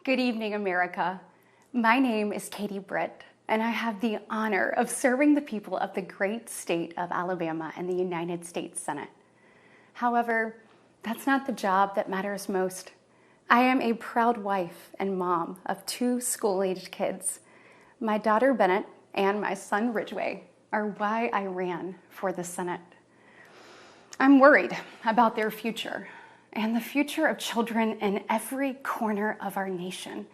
Good evening, America. My name is Britt, and I have the honor of serving the people of the great state of Alabama in the United States Senate. However, that's not the job that matters most. I am a proud wife and mom of 2 school-aged kids. My daughter Bennett and my son Ridgway are why I ran for the Senate. I'm worried about their future and the future of children in every corner of our nation.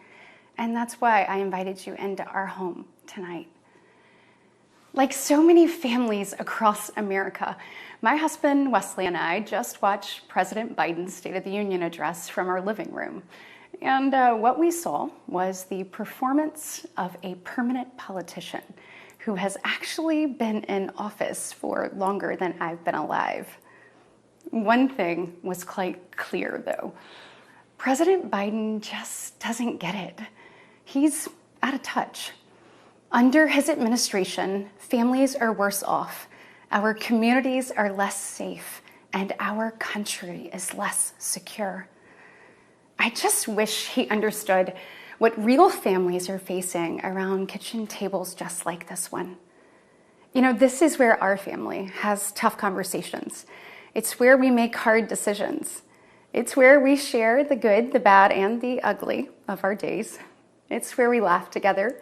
And that's why I invited you into our home tonight. Like so many families across America, my husband Wesley and I just watched President Biden's State of the Union address from our living room. And what we saw was the performance of a permanent politician who has actually been in office for longer than I've been alive. One thing was quite clear, though. President Biden just doesn't get it. He's out of touch. Under his administration, families are worse off, our communities are less safe, and our country is less secure. I just wish he understood what real families are facing around kitchen tables just like this one. You know, this is where our family has tough conversations. It's where we make hard decisions. It's where we share the good, the bad, and the ugly of our days. It's where we laugh together,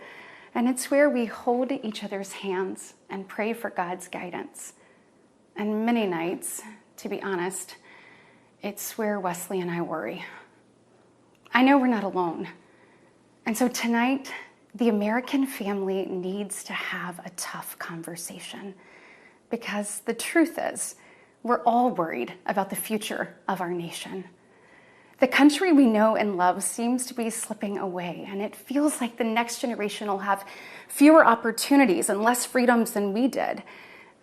and it's where we hold each other's hands and pray for God's guidance. And many nights, to be honest, it's where Wesley and I worry. I know we're not alone. And so tonight, the American family needs to have a tough conversation, because the truth is, we're all worried about the future of our nation. The country we know and love seems to be slipping away, and it feels like the next generation will have fewer opportunities and less freedoms than we did.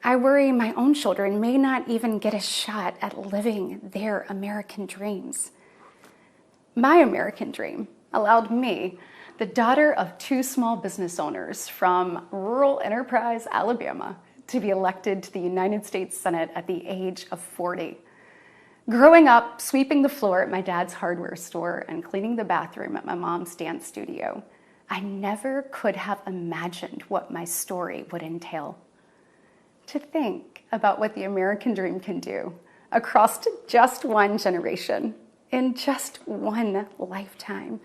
I worry my own children may not even get a shot at living their American dreams. My American dream allowed me, the daughter of 2 small business owners from rural Enterprise, Alabama, to be elected to the United States Senate at the age of 40. Growing up, sweeping the floor at my dad's hardware store and cleaning the bathroom at my mom's dance studio, I never could have imagined what my story would entail. To think about what the American dream can do across just one generation, in just one lifetime,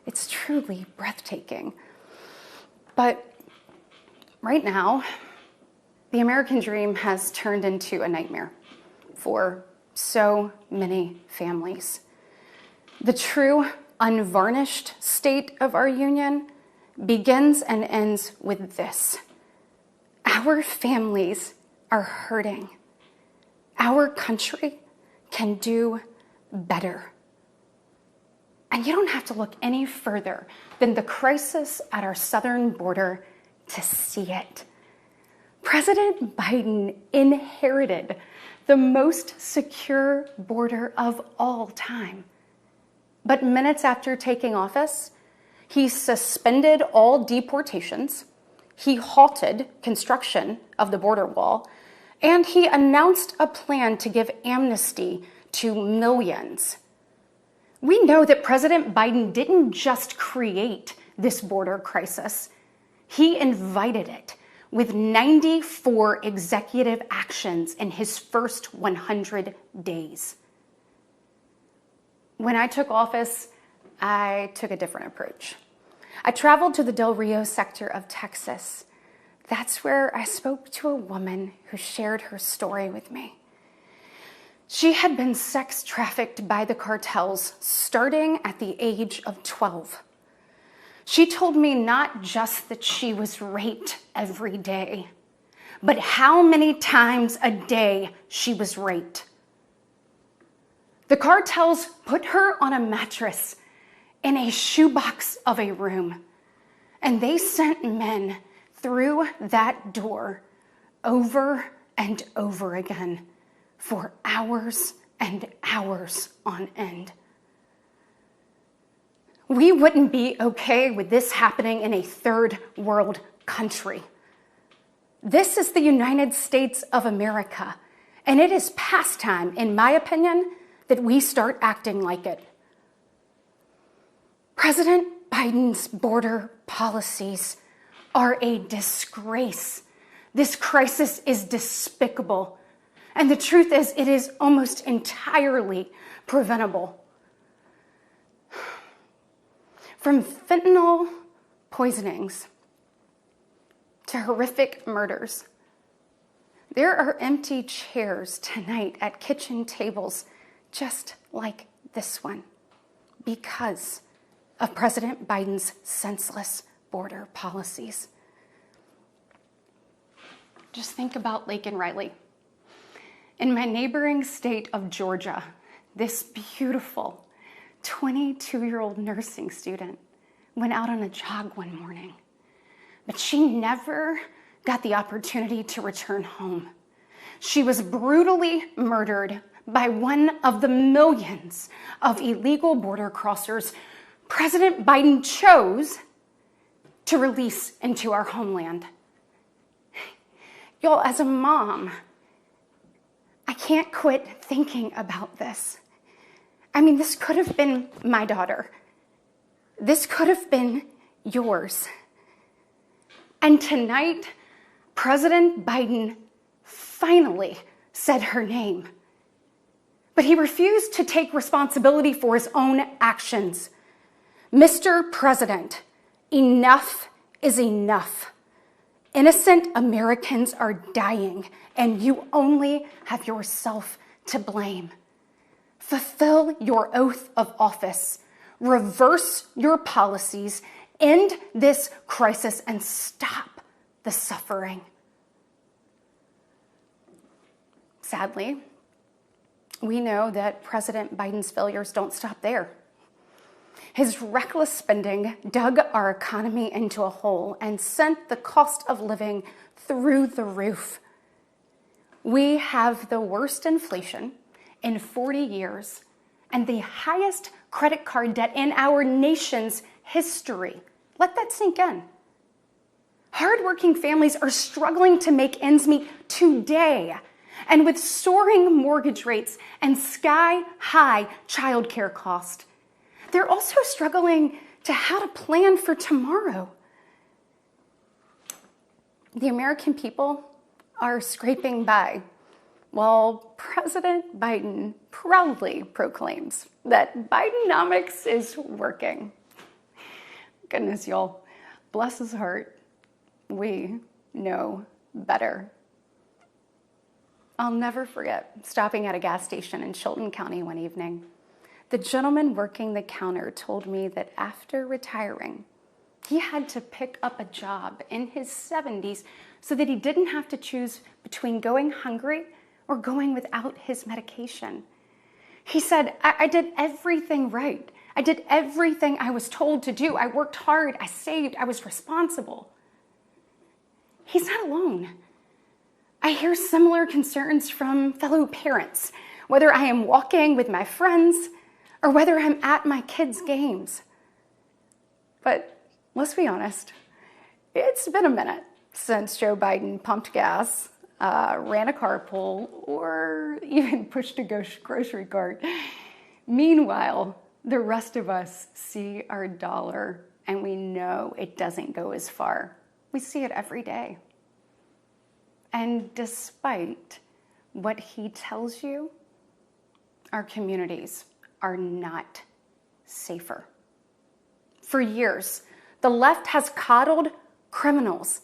it's truly breathtaking. But right now, the American dream has turned into a nightmare for so many families. The true, unvarnished state of our union begins and ends with this. Our families are hurting. Our country can do better. And you don't have to look any further than the crisis at our southern border to see it. President Biden inherited the most secure border of all time. But minutes after taking office, he suspended all deportations, he halted construction of the border wall, and he announced a plan to give amnesty to millions. We know that President Biden didn't just create this border crisis, he invited it with 94 executive actions in his first 100 days. When I took office, I took a different approach. I traveled to the Del Rio sector of Texas. That's where I spoke to a woman who shared her story with me. She had been sex trafficked by the cartels starting at the age of 12. She told me not just that she was raped every day, but how many times a day she was raped. The cartels put her on a mattress in a shoebox of a room, and they sent men through that door over and over again for hours and hours on end. We wouldn't be okay with this happening in a third world country. This is the United States of America, and it is past time, in my opinion, that we start acting like it. President Biden's border policies are a disgrace. This crisis is despicable. And the truth is, it is almost entirely preventable. From fentanyl poisonings to horrific murders, there are empty chairs tonight at kitchen tables just like this one because of President Biden's senseless border policies. Just think about Lake and Riley. In my neighboring state of Georgia, this beautiful 22-year-old nursing student went out on a jog one morning, but she never got the opportunity to return home. She was brutally murdered by one of the millions of illegal border crossers President Biden chose to release into our homeland. Y'all, as a mom, I can't quit thinking about this. I mean, this could have been my daughter. This could have been yours. And tonight, President Biden finally said her name. But he refused to take responsibility for his own actions. Mr. President, enough is enough. Innocent Americans are dying, and you only have yourself to blame. Fulfill your oath of office. Reverse your policies. End this crisis and stop the suffering. Sadly, we know that President Biden's failures don't stop there. His reckless spending dug our economy into a hole and sent the cost of living through the roof. We have the worst inflation in 40 years and the highest credit card debt in our nation's history. Let that sink in. Hardworking families are struggling to make ends meet today. And with soaring mortgage rates and sky-high childcare costs, they're also struggling to how to plan for tomorrow. The American people are scraping by while President Biden proudly proclaims that Bidenomics is working. Goodness, y'all, bless his heart, we know better. I'll never forget stopping at a gas station in Chilton County one evening. The gentleman working the counter told me that after retiring, he had to pick up a job in his 70s so that he didn't have to choose between going hungry or going without his medication. He said, I did everything right. I did everything I was told to do. I worked hard, I saved, I was responsible. He's not alone. I hear similar concerns from fellow parents, whether I am walking with my friends or whether I'm at my kids' games. But let's be honest, it's been a minute since Joe Biden pumped gas, ran a carpool, or even pushed a grocery cart. Meanwhile, the rest of us see our dollar and we know it doesn't go as far. We see it every day. And despite what he tells you, our communities are not safer. For years, the left has coddled criminals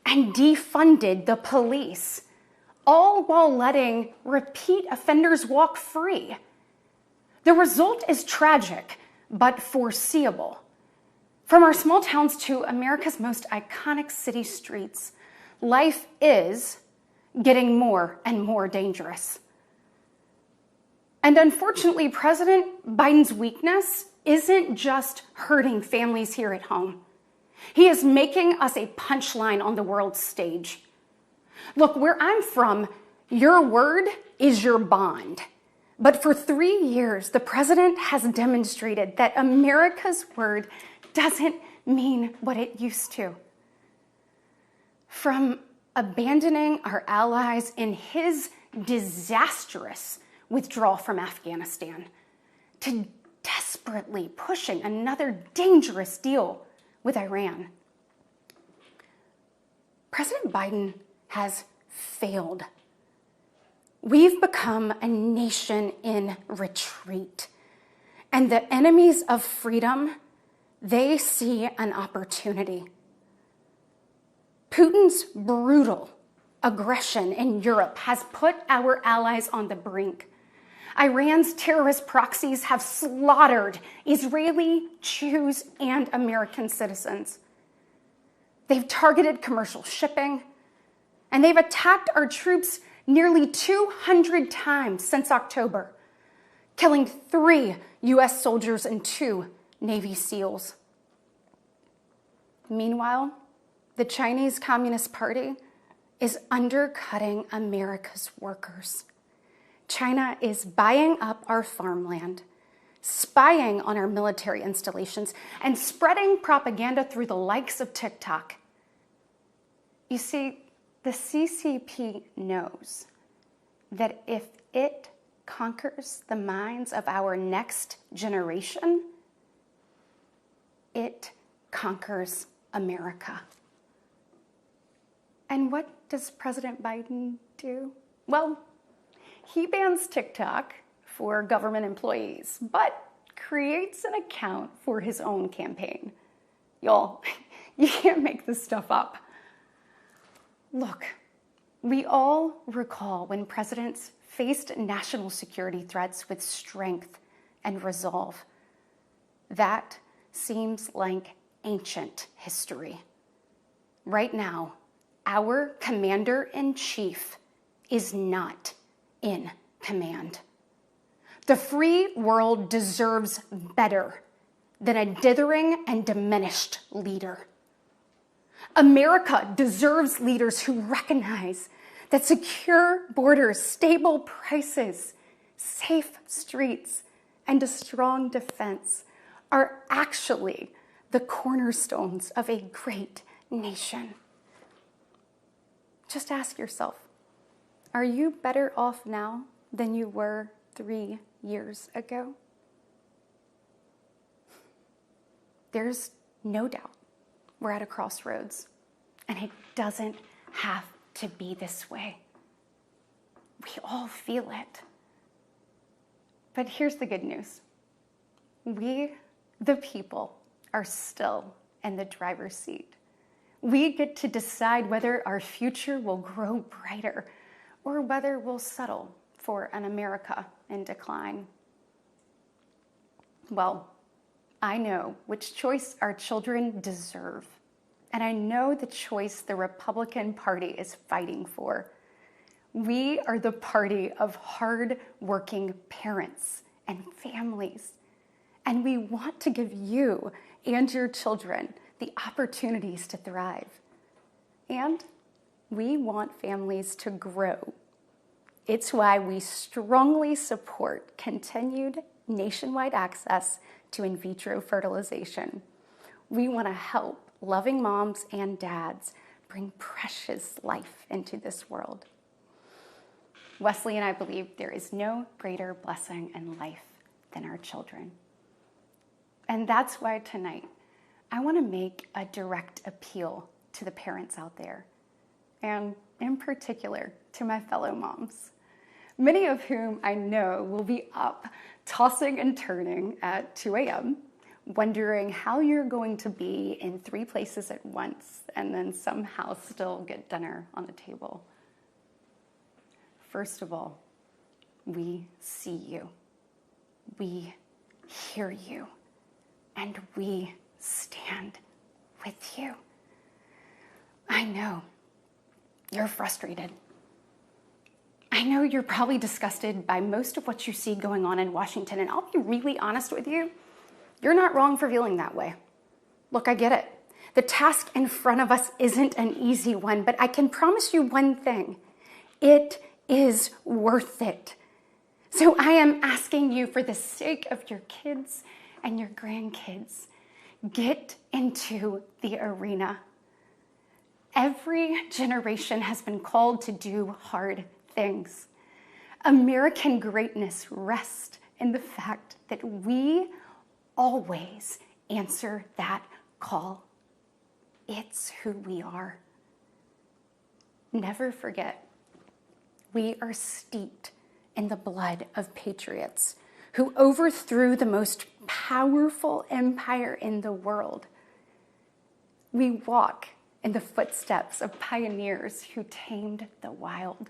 and defunded the police, all while letting repeat offenders walk free. The result is tragic, but foreseeable. From our small towns to America's most iconic city streets, life is getting more and more dangerous. And unfortunately, President Biden's weakness isn't just hurting families here at home. He is making us a punchline on the world stage. Look, where I'm from, your word is your bond. But for 3 years, the president has demonstrated that America's word doesn't mean what it used to. From abandoning our allies in his disastrous withdrawal from Afghanistan, to desperately pushing another dangerous deal with Iran. President Biden has failed. We've become a nation in retreat, and the enemies of freedom, they see an opportunity. Putin's brutal aggression in Europe has put our allies on the brink. Iran's terrorist proxies have slaughtered Israeli, Jews, and American citizens. They've targeted commercial shipping, and they've attacked our troops nearly 200 times since October, killing 3 U.S. soldiers and 2 Navy SEALs. Meanwhile, the Chinese Communist Party is undercutting America's workers. China is buying up our farmland, spying on our military installations, and spreading propaganda through the likes of TikTok. You see, the CCP knows that if it conquers the minds of our next generation, it conquers America. And what does President Biden do? Well, he bans TikTok for government employees, but creates an account for his own campaign. Y'all, you can't make this stuff up. Look, we all recall when presidents faced national security threats with strength and resolve. That seems like ancient history. Right now, our commander-in-chief is not in command. The free world deserves better than a dithering and diminished leader. America deserves leaders who recognize that secure borders, stable prices, safe streets, and a strong defense are actually the cornerstones of a great nation. Just ask yourself, are you better off now than you were 3 years ago? There's no doubt we're at a crossroads, and it doesn't have to be this way. We all feel it. But here's the good news. We, the people, are still in the driver's seat. We get to decide whether our future will grow brighter or whether we'll settle for an America in decline. Well, I know which choice our children deserve, and I know the choice the Republican Party is fighting for. We are the party of hard-working parents and families, and we want to give you and your children the opportunities to thrive. And we want families to grow. It's why we strongly support continued nationwide access to in vitro fertilization. We want to help loving moms and dads bring precious life into this world. Wesley and I believe there is no greater blessing in life than our children. And that's why tonight I want to make a direct appeal to the parents out there, and in particular to my fellow moms, many of whom I know will be up tossing and turning at 2 a.m., wondering how you're going to be in 3 places at once and then somehow still get dinner on the table. First of all, we see you, we hear you, and we stand with you. I know you're frustrated. I know you're probably disgusted by most of what you see going on in Washington, and I'll be really honest with you, you're not wrong for feeling that way. Look, I get it. The task in front of us isn't an easy one, but I can promise you one thing. It is worth it. So I am asking you, for the sake of your kids and your grandkids, get into the arena. Every generation has been called to do hard things. American greatness rests in the fact that we always answer that call. It's who we are. Never forget, we are steeped in the blood of patriots who overthrew the most powerful empire in the world. We walk in the footsteps of pioneers who tamed the wild.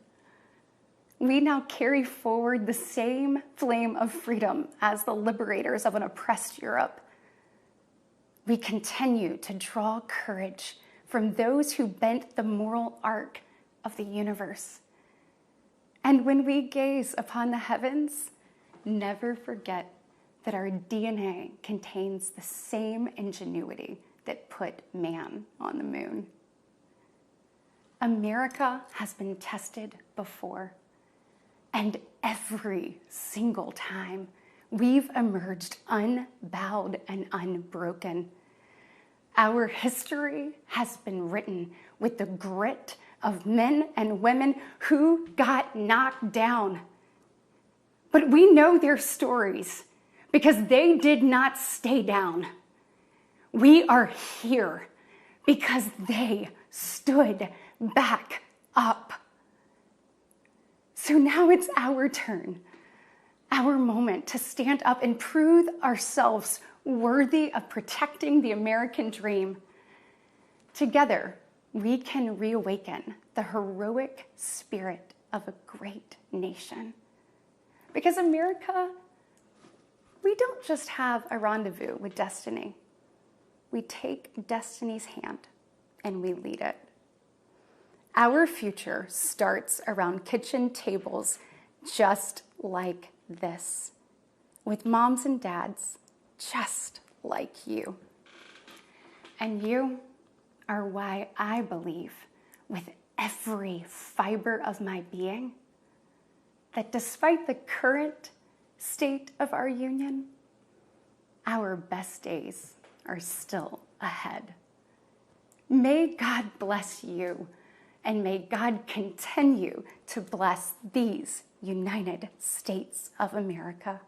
We now carry forward the same flame of freedom as the liberators of an oppressed Europe. We continue to draw courage from those who bent the moral arc of the universe. And when we gaze upon the heavens, never forget that our DNA contains the same ingenuity that put man on the moon. America has been tested before, and every single time we've emerged unbowed and unbroken. Our history has been written with the grit of men and women who got knocked down. But we know their stories because they did not stay down. We are here because they stood back up. So now it's our turn, our moment to stand up and prove ourselves worthy of protecting the American dream. Together, we can reawaken the heroic spirit of a great nation. Because America, we don't just have a rendezvous with destiny. We take destiny's hand and we lead it. Our future starts around kitchen tables just like this, with moms and dads just like you. And you are why I believe with every fiber of my being that despite the current state of our union, our best days are still ahead. May God bless you, and may God continue to bless these United States of America.